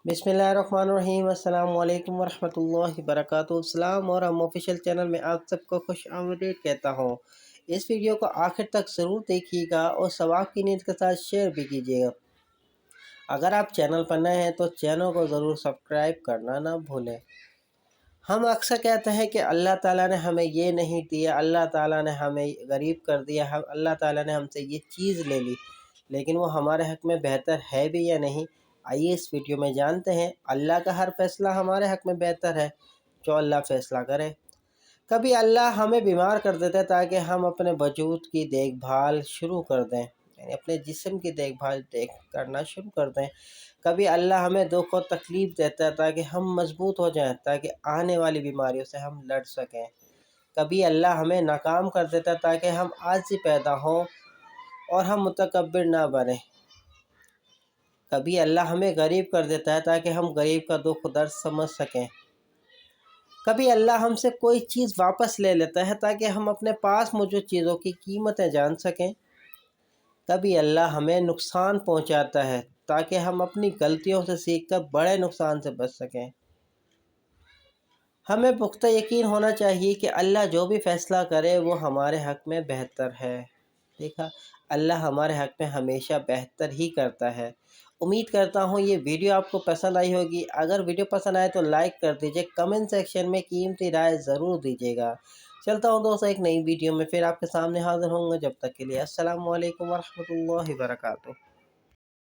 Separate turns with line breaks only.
बिस्मिल्लाहिर्रहमानिर्रहीम। अस्सलाम वालेकुम वरहमतुल्लाहि वबरकातुहू। सलाम और हम ऑफिशियल चैनल में आप सबको खुश आमदीद कहता हूँ। इस वीडियो को आखिर तक ज़रूर देखिएगा और सवाब की नीयत के साथ शेयर भी कीजिएगा। अगर आप चैनल पर नए हैं तो चैनल को ज़रूर सब्सक्राइब करना ना भूलें। हम अक्सर कहते हैं कि अल्लाह ताला ने हमें ये नहीं दिया, अल्लाह ताला ने हमें गरीब कर दिया, अल्लाह ताला ने हमसे ये चीज़ ले ली, लेकिन वो हमारे हक़ में बेहतर है भी या नहीं। आइए इस वीडियो में जानते हैं। अल्लाह का हर फैसला हमारे हक़ में बेहतर है, जो अल्लाह फैसला करे। कभी अल्लाह हमें बीमार कर देता है ताकि हम अपने वजूद की देखभाल शुरू कर दें, यानी अपने जिस्म की देखभाल करना शुरू कर दें। कभी अल्लाह हमें दुख और तकलीफ़ देता है ताकि हम मजबूत हो जाएं, ताकि आने वाली बीमारियों से हम लड़ सकें। कभी अल्लाह हमें नाकाम कर देता है ताकि हम आजिज़ी पैदा हों और हम मुतकब्बिर ना बने। कभी अल्लाह हमें गरीब कर देता है ताकि हम गरीब का दुख दर्द समझ सकें। कभी अल्लाह हमसे कोई चीज़ वापस ले लेता है ताकि हम अपने पास मौजूद चीज़ों की कीमतें जान सकें। कभी अल्लाह हमें नुकसान पहुंचाता है ताकि हम अपनी गलतियों से सीखकर बड़े नुकसान से बच सकें। हमें पुख्ता यकीन होना चाहिए कि अल्लाह जो भी फ़ैसला करे वो हमारे हक़ में बेहतर है। देखा, अल्लाह हमारे हक़ में हमेशा बेहतर ही करता है। उम्मीद करता हूँ ये वीडियो आपको पसंद आई होगी। अगर वीडियो पसंद आए तो लाइक कर दीजिए, कमेंट सेक्शन में कीमती राय ज़रूर दीजिएगा। चलता हूँ दोस्तों एक नई वीडियो में फिर आपके सामने हाज़िर होंगे। जब तक के लिए अस्सलाम वालेकुम वरहमतुल्लाहि वबरकातुहू।